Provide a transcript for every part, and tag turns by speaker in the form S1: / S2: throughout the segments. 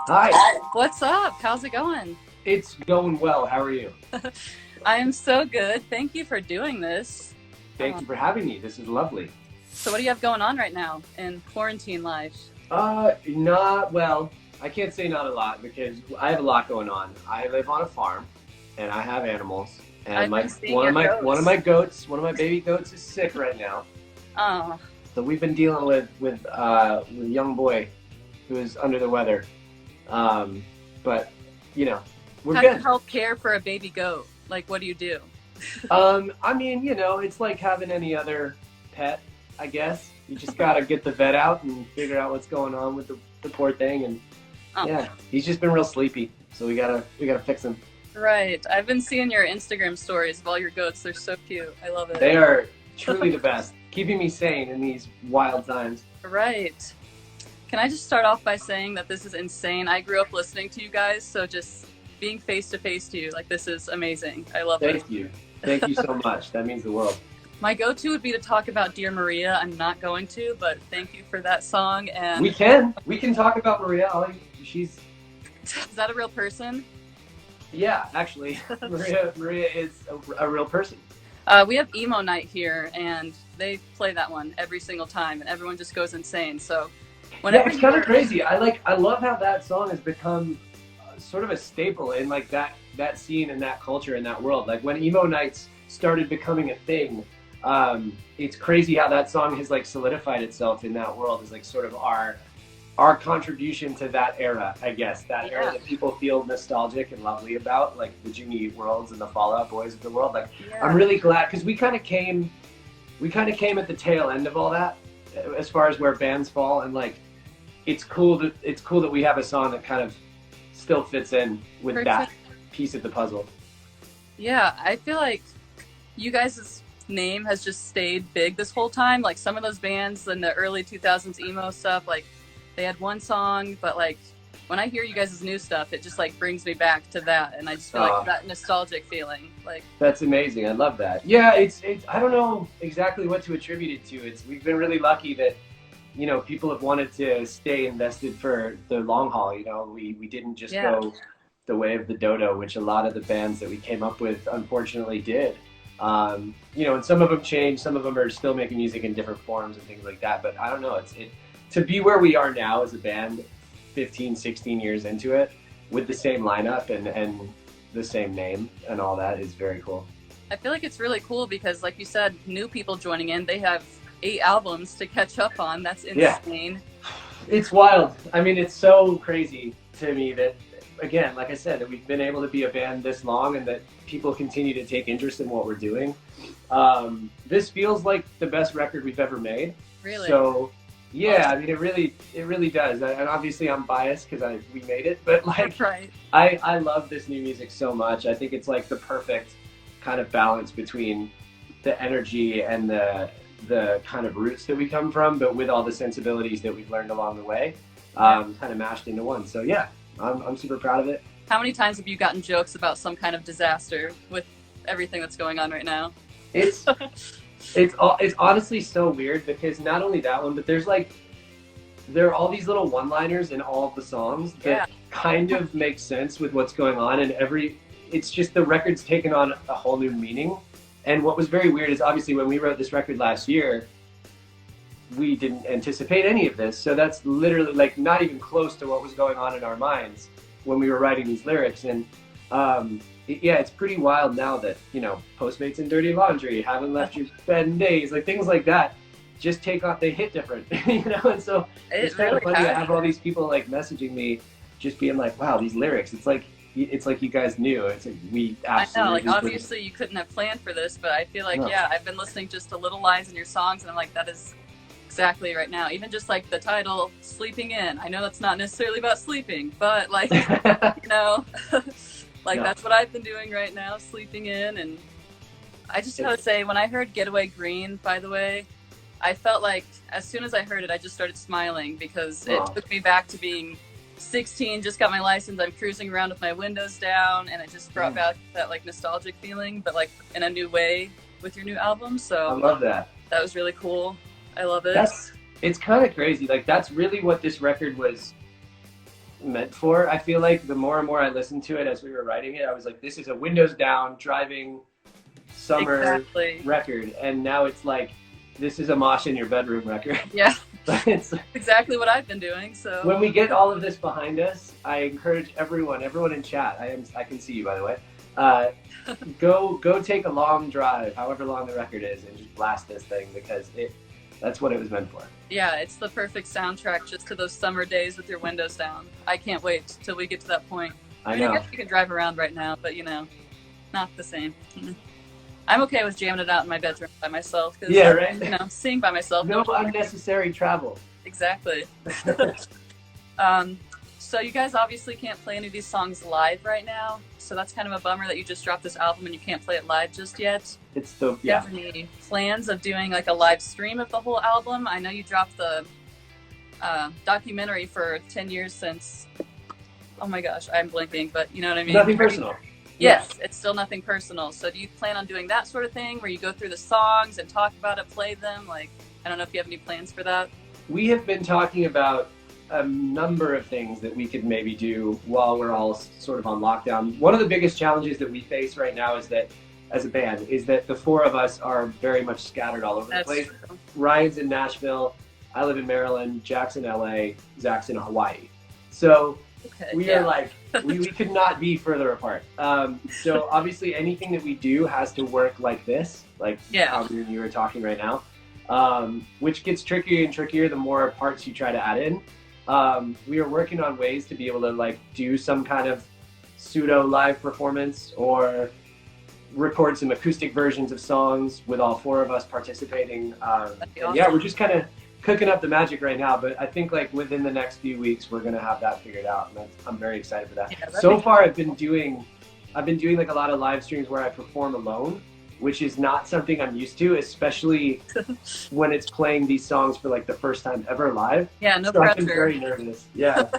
S1: Hi,
S2: What's up? How's it going?
S1: it's going well. How are you?
S2: I am so good. Thank you for doing this.
S1: Thank you for having me. This is lovely.
S2: So, what do you have going on right now in quarantine life?
S1: Not well. I can't say not a lot because I have a lot going on. I live on a farm, and I have animals. And
S2: I've
S1: my
S2: been seeing
S1: one
S2: your
S1: of my one of
S2: goats.
S1: my goats, one of my baby goats, is sick right now.
S2: Oh,
S1: So we've been dealing with a young boy who is under the weather. But you know, we're
S2: how do you
S1: good.
S2: help care for a baby goat? Like, what do you do?
S1: I mean, it's like having any other pet, I guess. You just gotta get the vet out and figure out what's going on with the poor thing. And
S2: Oh,
S1: yeah, he's just been real sleepy, so we gotta fix him.
S2: right. I've been seeing your Instagram stories of all your goats. They're so cute. I love it.
S1: They are truly the best, keeping me sane in these wild times.
S2: Right. Can I just start off by saying that this is insane? I grew up listening to you guys, so just being face to face to you, like, this is amazing. I love this.
S1: Thank you so much. That means the world.
S2: My go-to would be to talk about Dear Maria. I'm not going to, but thank you for that song.
S1: We
S2: And
S1: can we can talk about Maria. She's
S2: is that a real person?
S1: yeah, actually, Maria is a real person.
S2: We have emo night here, and they play that one every single time, and everyone just goes insane. So
S1: Yeah,
S2: whenever
S1: it's kind of
S2: you're,
S1: crazy. I love how that song has become sort of a staple in like that scene and that culture and that world. Like when emo nights started becoming a thing, it's crazy how that song has like solidified itself in that world as like sort of our contribution to that era, I guess. That era
S2: yeah,
S1: that people feel nostalgic and lovely about, like the Jimmy Eat Worlds and the Fallout Boys of the world. Like I'm
S2: yeah,
S1: really glad because we kind of came at the tail end of all that as far as where bands fall, and like it's cool that we have a song that kind of still fits in with
S2: for sure.
S1: that piece of the puzzle.
S2: Yeah, I feel like you guys' name has just stayed big this whole time. Like some of those bands in the early 2000s emo stuff, like they had one song, but like when I hear you guys' new stuff, it just like brings me back to that, and I just feel like
S1: Uh,
S2: that nostalgic feeling. Like,
S1: that's amazing. I love that. Yeah, it's I don't know exactly what to attribute it to. It's we've been really lucky that people have wanted to stay invested for the long haul. We didn't just
S2: yeah,
S1: go the way of the dodo, which a lot of the bands that we came up with unfortunately did. And some of them changed, some of them are still making music in different forms and things like that. But I don't know, to be where we are now as a band, 15, 16 years into it, with the same lineup and the same name and all that is very cool.
S2: I feel like it's really cool because, like you said, new people joining in, they have 8 albums to catch up on. That's
S1: Yeah,
S2: insane.
S1: it's wild. I mean, it's so crazy to me that, again, like I said, that we've been able to be a band this long and that people continue to take interest in what we're doing. This feels like the best record we've ever made.
S2: Really.
S1: So,
S2: Oh,
S1: yeah, I mean, it really does. And obviously, I'm biased because we made it, but like,
S2: right.
S1: I love this new music so much. I think it's like the perfect kind of balance between the energy and the kind of roots that we come from, but with all the sensibilities that we've learned along the way,
S2: Yeah.
S1: kind of mashed into one. So yeah, I'm super proud of it.
S2: How many times have you gotten jokes about some kind of disaster with everything that's going on right now?
S1: It's it's honestly so weird because not only that one, but there are all these little one-liners in all of the songs
S2: Yeah.
S1: that kind of make sense with what's going on, and it's just the record's taken on a whole new meaning. And what was very weird is obviously when we wrote this record last year, we didn't anticipate any of this. So that's literally like not even close to what was going on in our minds when we were writing these lyrics. And yeah, it's pretty wild now that, Postmates and Dirty Laundry, Haven't Left Your Bed in Days, like things like that just they hit different, And so it's
S2: It
S1: kind of
S2: really
S1: funny to
S2: has.
S1: have all these people like messaging me, just being like, wow, these lyrics, it's like you guys knew. It's like we
S2: I know, like,
S1: absolutely
S2: obviously you couldn't have planned for this, but I feel like,
S1: no.
S2: yeah, I've been listening just to little lines in your songs, and I'm like, that is exactly right now. Even just like the title, Sleeping In. I know that's not necessarily about sleeping, but like, you know, like
S1: No,
S2: that's what I've been doing right now, sleeping in. And I just gotta say, when I heard Getaway Green, by the way, I felt like as soon as I heard it, I just started smiling because it
S1: oh,
S2: took me back to being 16, just got my license. I'm cruising around with my windows down, and it just brought
S1: mm,
S2: back that like nostalgic feeling, but like in a new way with your new album.
S1: I
S2: So
S1: love that.
S2: that was really cool. I love it.
S1: That's it's kind of crazy. Like that's really what this record was meant for. I feel like the more and more I listened to it as we were writing it, I was like, this is a windows down driving summer record, and now it's like, this is a mosh in your bedroom record.
S2: Yeah.
S1: It's
S2: exactly what I've been doing. So
S1: when we get all of this behind us, I encourage everyone in chat. I can see you, by the way. Go take a long drive, however long the record is, and just blast this thing, because that's what it was meant for.
S2: Yeah, it's the perfect soundtrack just to those summer days with your windows down. I can't wait till we get to that point. I mean, I guess you can drive around right now, but not the same. I'm okay with jamming it out in my bedroom by myself.
S1: Yeah, right.
S2: Sing by myself.
S1: No unnecessary travel.
S2: Exactly. So you guys obviously can't play any of these songs live right now. So that's kind of a bummer that you just dropped this album and you can't play it live just yet.
S1: Do you
S2: have any plans of doing like a live stream of the whole album? I know you dropped the documentary for 10 years since. Oh my gosh, I'm blanking, but you know what I mean?
S1: Nothing personal.
S2: Yes, it's still nothing personal. So do you plan on doing that sort of thing where you go through the songs and talk about it, play them? Like, I don't know if you have any plans for that.
S1: We have been talking about a number of things that we could maybe do while we're all sort of on lockdown. One of the biggest challenges that we face right now is that, as a band, is that the four of us are very much scattered all over the place.
S2: True.
S1: Ryan's in Nashville, I live in Maryland, Jack's in LA, Zach's in Hawaii. So we are like, we could not be further apart. So obviously anything that we do has to work like this, like how you were talking right now, which gets trickier and trickier the more parts you try to add in. We are working on ways to be able to like do some kind of pseudo live performance or record some acoustic versions of songs with all four of us participating. Awesome. Yeah, we're just kind of cooking up the magic right now, but I think like within the next few weeks we're gonna have that figured out, and I'm very excited for that. Yeah, so far I've been doing like a lot of live streams where I perform alone, which is not something I'm used to, especially when it's playing these songs for like the first time ever live.
S2: Yeah, no pressure.
S1: I'm very nervous. Yeah.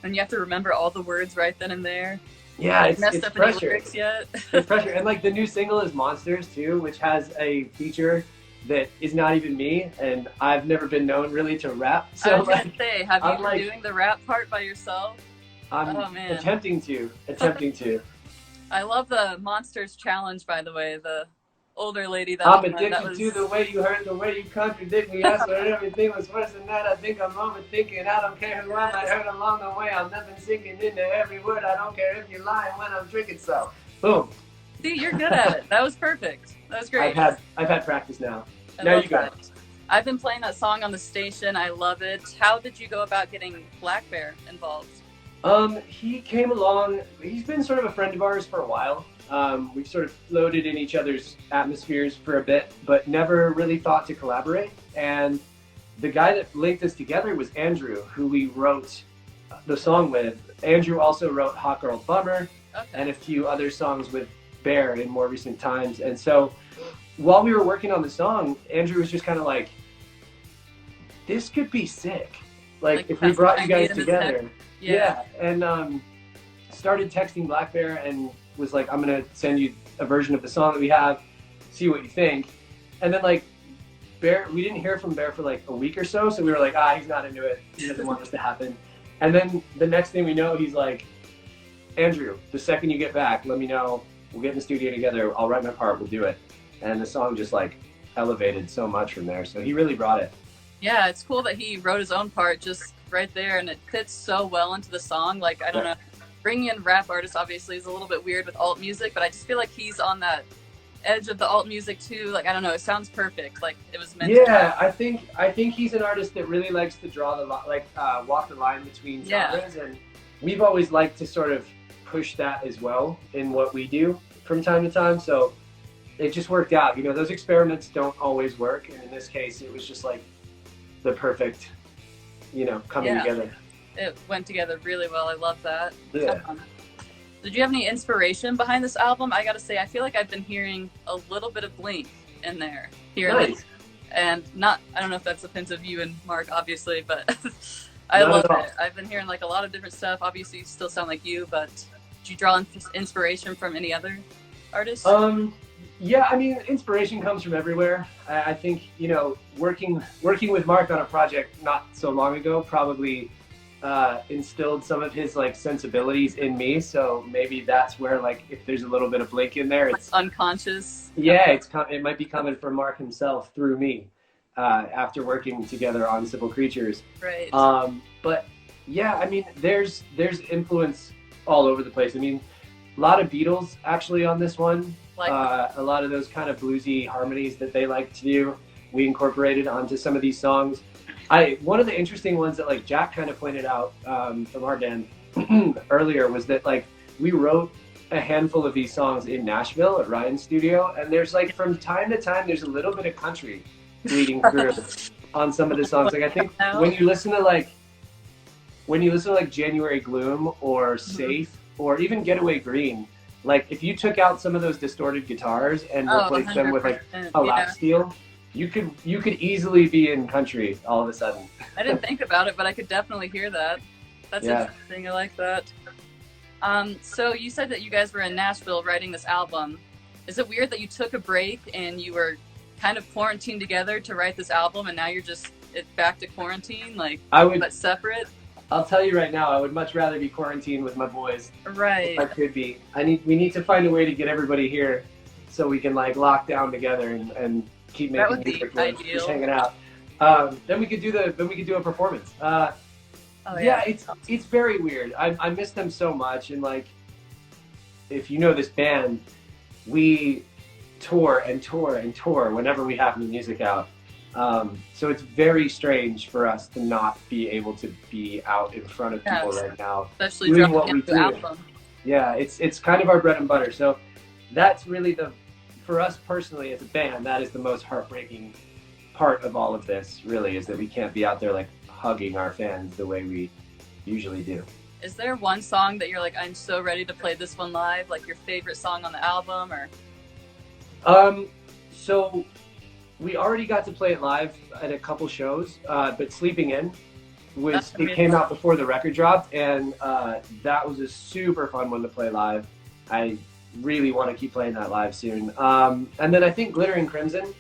S2: And you have to remember all the words right then and there.
S1: Yeah, it's
S2: messed up
S1: pressure.
S2: Any lyrics yet.
S1: It's pressure, and like the new single is Monsters too, which has a feature that is not even me, and I've never been known really to rap. So
S2: I was gonna say, have you been doing the rap part by yourself?
S1: I'm attempting to.
S2: I love the Monsters challenge, by the way. The older lady that
S1: I'm addicted to the way you hurt, the way you contradict me. I swear everything was worse than that. I think I'm overthinking. I don't care who I might hurt along the way. I'm nothing sinking into every word. I don't care if you're lying when I'm drinking. So, boom.
S2: See, you're good at it. That was perfect. That was great.
S1: I've had practice now. Now you got it.
S2: I've been playing that song on the station. I love it. How did you go about getting Black Bear involved?
S1: He came along. He's been sort of a friend of ours for a while. We've sort of floated in each other's atmospheres for a bit, but never really thought to collaborate. And the guy that linked us together was Andrew, who we wrote the song with. Andrew also wrote Hot Girl Bummer and a few other songs with Bear in more recent times. And so while we were working on the song, Andrew was just kind of like, this could be sick. Like if we brought you guys together. Yeah. And started texting Black Bear and was like, I'm going to send you a version of the song that we have, see what you think. And then like Bear, we didn't hear from Bear for like a week or so. So we were like, he's not into it. He doesn't want this to happen. And then the next thing we know, he's like, Andrew, the second you get back, let me know. We'll get in the studio together. I'll write my part. We'll do it. And the song just like elevated so much from there. So he really brought it.
S2: Yeah, it's cool that he wrote his own part just right there, and it fits so well into the song. Like, I don't know, bringing in rap artists obviously is a little bit weird with alt music, but I just feel like he's on that edge of the alt music too. Like, I don't know, it sounds perfect. Like it was meant to be. I think he's an artist that really likes to draw the walk the line between genres, and we've always liked to sort of push that as well in what we do from time to time. So it just worked out. You know, those experiments don't always work, and in this case, it was just like the perfect, coming together. It went together really well. I love that.
S1: Yeah.
S2: Did you have any inspiration behind this album? I gotta say, I feel like I've been hearing a little bit of Blink in there.
S1: Nice.
S2: And I don't know if that's offensive you and Mark, obviously, but I love it. I've been hearing like a lot of different stuff. Obviously, you still sound like you, but did you draw inspiration from any other artists?
S1: Yeah, I mean, inspiration comes from everywhere. I think, working with Mark on a project not so long ago probably instilled some of his like sensibilities in me. So maybe that's where like if there's a little bit of Blink in there, it's
S2: unconscious.
S1: Yeah, it might be coming from Mark himself through me after working together on Simple Creatures.
S2: Right.
S1: But yeah, I mean, there's influence all over the place. I mean, a lot of Beatles actually on this one.
S2: Like
S1: a lot of those kind of bluesy harmonies that they like to do, we incorporated onto some of these songs. One of the interesting ones that like Jack kind of pointed out from our band earlier was that like we wrote a handful of these songs in Nashville at Ryan's studio, and there's like from time to time there's a little bit of country bleeding through on some of the songs. Like I think when you listen to like January Gloom or Safe or even Getaway Green, like if you took out some of those distorted guitars and replaced them with like a lap steel, you could easily be in country all of a sudden.
S2: I didn't think about it, but I could definitely hear that. That's interesting. I like that. So you said that you guys were in Nashville writing this album. Is it weird that you took a break and you were kind of quarantined together to write this album, and now you're just back to quarantine, like but separate?
S1: I'll tell you right now, I would much rather be quarantined with my boys.
S2: Right.
S1: If I could be. We need to find a way to get everybody here so we can like lock down together and keep making music, just hanging out. Then we could do a performance. Yeah, it's very weird. I miss them so much, and like, if you know this band, we tour and tour and tour whenever we have new music out. So it's very strange for us to not be able to be out in front of people right now,
S2: especially doing what we do. Album.
S1: Yeah, it's kind of our bread and butter. So that's really for us personally as a band, that is the most heartbreaking part of all of this. Really, is that we can't be out there like hugging our fans the way we usually do.
S2: Is there one song that you're like, I'm so ready to play this one live, like your favorite song on the album? Or
S1: so we already got to play it live at a couple shows, but Sleeping In came out before the record dropped, and that was a super fun one to play live. I really want to keep playing that live soon. And then I think Glittering Crimson,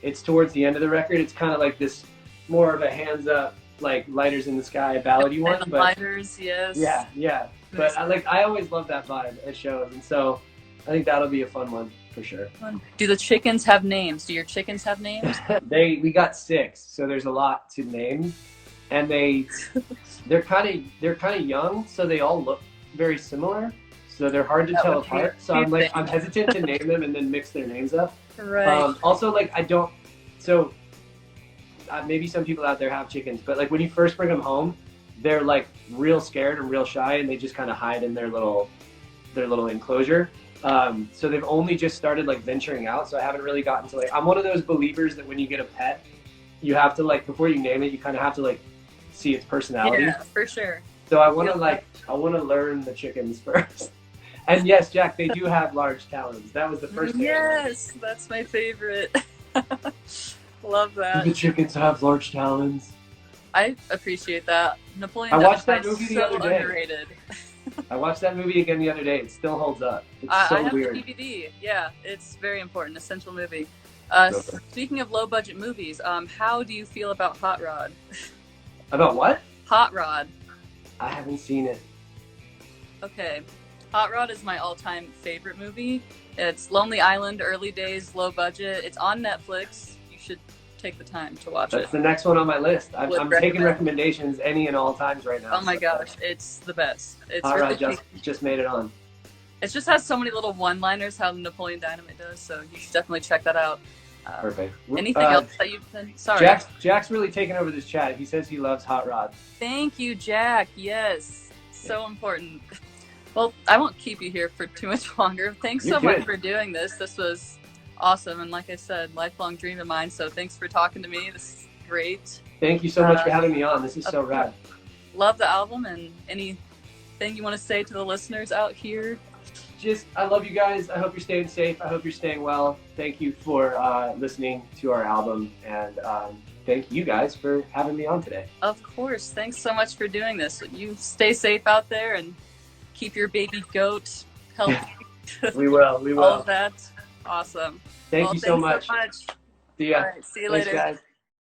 S1: it's towards the end of the record. It's kind of like this more of a hands up, like Lighters in the Sky ballady one.
S2: But lighters, yes.
S1: Yeah. But I always love that vibe at shows, and so I think that'll be a fun one for sure.
S2: Do the chickens have names? Do your chickens have names?
S1: We got 6, so there's a lot to name, and they're kind of young, so they all look very similar, so they're hard to tell apart. So I'm hesitant to name them and then mix their names up.
S2: Right.
S1: Also, like maybe some people out there have chickens, but like when you first bring them home, they're like real scared and real shy, and they just kind of hide in their little enclosure. So they've only just started like venturing out. So I haven't really gotten to like, I'm one of those believers that when you get a pet, you have to like, before you name it, you kind of have to like see its personality.
S2: Yeah, for sure.
S1: So I want to learn the chickens first. And yes, Jack, they do have large talons. That was the first thing.
S2: Yes, that's my favorite. Love that.
S1: Do the chickens have large talons?
S2: I appreciate that. Napoleon
S1: I watched that movie the
S2: so
S1: other day.
S2: Underrated.
S1: I watched that movie again the other day. It still holds up. It's so
S2: I have
S1: weird.
S2: the DVD. Yeah, it's very important. Essential movie. Speaking of low budget movies, how do you feel about Hot Rod?
S1: About what?
S2: Hot Rod.
S1: I haven't seen it.
S2: Okay. Hot Rod is my all-time favorite movie. It's Lonely Island, early days, low budget. It's on Netflix. You should take the time to watch it.
S1: That's the next one on my list. I'm taking recommendations any and all times right now.
S2: Oh my gosh, it's the best. It's
S1: Hot
S2: really
S1: Rod just made it on.
S2: It just has so many little one-liners, how Napoleon Dynamite does, so you should definitely check that out.
S1: Perfect.
S2: Anything else that you've been... Sorry.
S1: Jack's really taking over this chat. He says he loves Hot Rod.
S2: Thank you, Jack. Yes. So important. Well, I won't keep you here for too much longer. Thanks so much for doing this. This was awesome. And like I said, lifelong dream of mine. So thanks for talking to me. This is great.
S1: Thank you so much for having me on. This is so rad.
S2: Love the album. And anything you want to say to the listeners out here?
S1: I love you guys. I hope you're staying safe. I hope you're staying well. Thank you for listening to our album. And thank you guys for having me on today.
S2: Of course. Thanks so much for doing this. You stay safe out there and keep your baby goat healthy.
S1: We will.
S2: All of that. Awesome.
S1: Thank you so much.
S2: So much.
S1: See ya.
S2: All right, see you later.
S1: Thanks, guys.